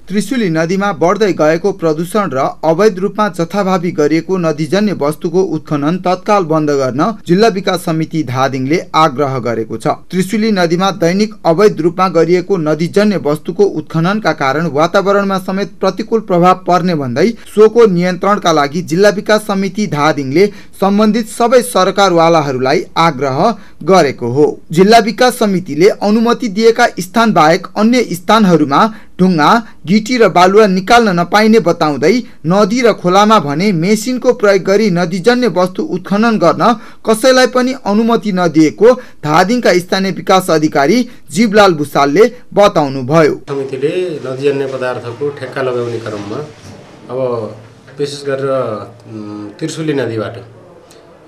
त्रिशुली नदीमा बढ्दै गएको प्रदूषण र अवैध रूपमा जथाभावी गरिएको नदीजन्य वस्तुको उत्खनन तत्काल बन्द गर्न जिल्ला विकास समिति धादिङले आग्रह गरेको छ। त्रिशुली नदीमा दैनिक अवैध रूपमा गरिएको नदीजन्य वस्तुको उत्खननका कारण वातावरणमा समेत प्रतिकूल प्रभाव पर्ने भन्दै सोको नियन्त्रणका लागि जिल्ला विकास समिति धादिङले सम्बन्धित सबै सरकारवालाहरूलाई आग्रह गरेको हो। जिल्ला विकास समितिले अनुमति दिएका स्थान बाहेक अन्य स्थानहरूमा ढुङ्गा, गिटी र बालुवा निकाल्न नपाइने बताउँदै नदी र खोलामा भने मेसिनको प्रयोग गरी नदीजन्य वस्तु उत्खनन गर्न कसैलाई पनि अनुमति नदिएको धादिङका स्थानीय विकास अधिकारी जीवलाल भुसालले बताउनु भयो। समितिले नदीजन्य पदार्थको ठेक्का लगाउने क्रममा अब विशेष गरेर त्रिशुली नदीबाट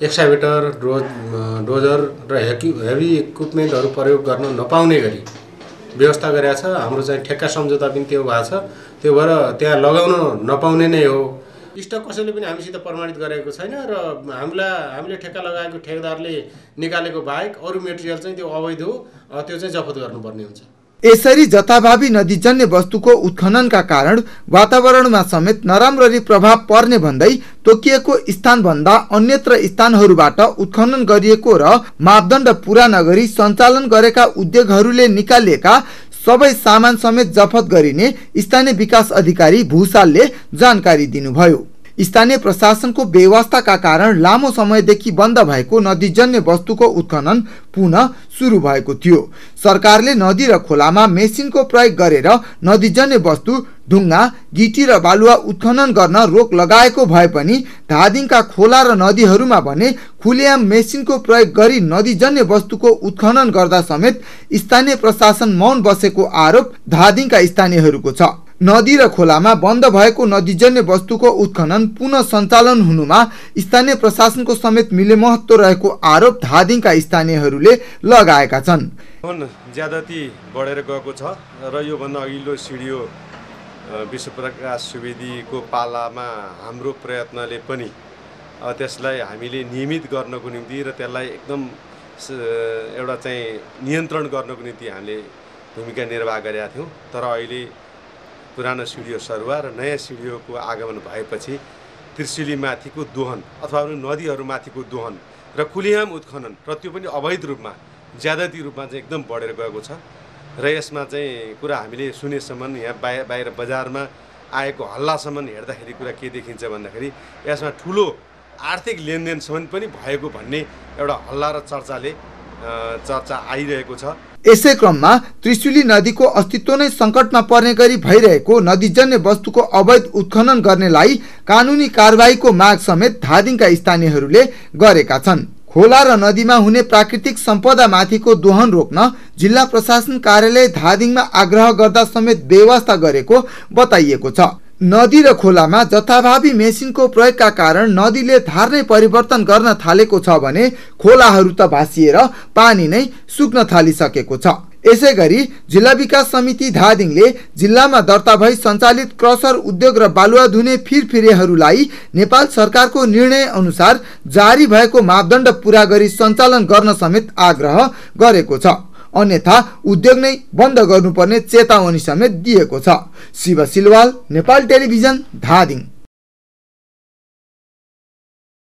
एक्सकाभेटर, डोजर र हेभी इक्विपमेन्टहरू प्रयोग गर्न नपाउने गरी व्यवस्था गरेको छ। हाम्रो चाहिँ ठेक्का सम्झौता पनि त्यो भएको छ। त्यो भएर त्यहाँ लगाउन नपाउने नै हो। स्टक कसैले पनि हामीसित प्रमाणित गरेको छैन र हामीले ठेक्का लगाएको ठेकेदारले निकालेको बाहेक अरू मेटेरियल चाहिँ त्यो अवैध हो, त्यो चाहिँ जफत गर्नुपर्ने हुन्छ। यसरी जथाभावी नदीजन्य वस्तुको उत्खननका कारण वातावरणमा समेत नराम्ररी प्रभाव पर्ने भन्दै तोकिएको स्थानभन्दा अन्यत्र स्थानहरूबाट उत्खनन गरिएको र मापदण्ड पूरा नगरी सञ्चालन गरेका उद्योगहरूले निकालिएका सबै सामान समेत जफत गरिने स्थानीय विकास अधिकारी भूषालले जानकारी दिनुभयो। स्थानीय प्रशासनको बेवास्ताका कारण लामो समयदेखि बन्द भएको नदीजन्य वस्तुको उत्खनन पुनः सुरु भएको थियो। सरकारले नदी र खोलामा मेसिनको प्रयोग गरेर नदीजन्य वस्तु ढुङ्गा, गिटी र बालुवा उत्खनन गर्न रोक लगाएको भए पनि धादिङका खोला र नदीहरूमा भने खुलेआम मेसिनको प्रयोग गरी नदीजन्य वस्तुको उत्खनन गर्दा समेत स्थानीय प्रशासन मौन बसेको आरोप धादिङका स्थानीयहरूको छ। नदी र खोलामा बन्द भएको नदीजन्य वस्तुको उत्खनन पुनः सञ्चालन हुनुमा स्थानीय प्रशासनको समेत मिले महत्व रहेको आरोप धादिङका स्थानीयहरूले लगाएका छन्। ज्यादती बढेर गएको छ र योभन्दा अघिल्लो सिडिओ विश्वप्रकाश सुवेदीको पालामा हाम्रो प्रयत्नले पनि त्यसलाई हामीले नियमित गर्नको निम्ति र त्यसलाई एकदम एउटा चाहिँ नियन्त्रण गर्नको निम्ति हामीले भूमिका निर्वाह गरेका थियौँ। तर अहिले पुरानो सिडिओ सरुवा र नयाँ सिडिओको आगमन भएपछि त्रिशुलीमाथिको दोहन अथवा नदीहरूमाथिको दोहन र खुलेआम उत्खनन र त्यो पनि अवैध रूपमा ज्यादती रूपमा चाहिँ एकदम बढेर गएको छ र यसमा चाहिँ कुरा हामीले सुनेसम्म यहाँ बाहिर बजारमा आएको हल्लासम्म हेर्दाखेरि कुरा के देखिन्छ भन्दाखेरि यसमा ठुलो आर्थिक लेनदेनसम्म पनि भएको भन्ने एउटा हल्ला र चर्चा आइरहेको छ। यसै क्रममा त्रिशुली नदीको अस्तित्व नै सङ्कटमा पर्ने गरी भइरहेको नदीजन्य वस्तुको अवैध उत्खनन गर्नेलाई कानुनी कारबाहीको माग समेत धादिङका स्थानीयहरूले गरेका छन्। खोला र नदीमा हुने प्राकृतिक सम्पदा माथिको दोहन रोक्न जिल्ला प्रशासन कार्यालय धादिङमा आग्रह गर्दा समेत बेवास्ता गरेको बताइएको छ। नदी र खोलामा जथाभावी मेसिनको प्रयोगका कारण नदीले धार नै परिवर्तन गर्न थालेको छ भने खोलाहरू त भासिएर पानी नै सुक्न थालिसकेको छ। यसै गरी जिल्ला विकास समिति धादिङले जिल्लामा दर्ता भई सञ्चालित क्रसर उद्योग र बालुवा धुने फिरफिरेहरूलाई नेपाल सरकारको निर्णय अनुसार जारी भएको मापदण्ड पूरा गरी सञ्चालन गर्न समेत आग्रह गरेको छ। अन्यथा उद्योग नै बन्द गर्नुपर्ने चेतावनी समेत दिएको छ। शिव सिलवाल, नेपाल टेलिभिजन, धादिङ।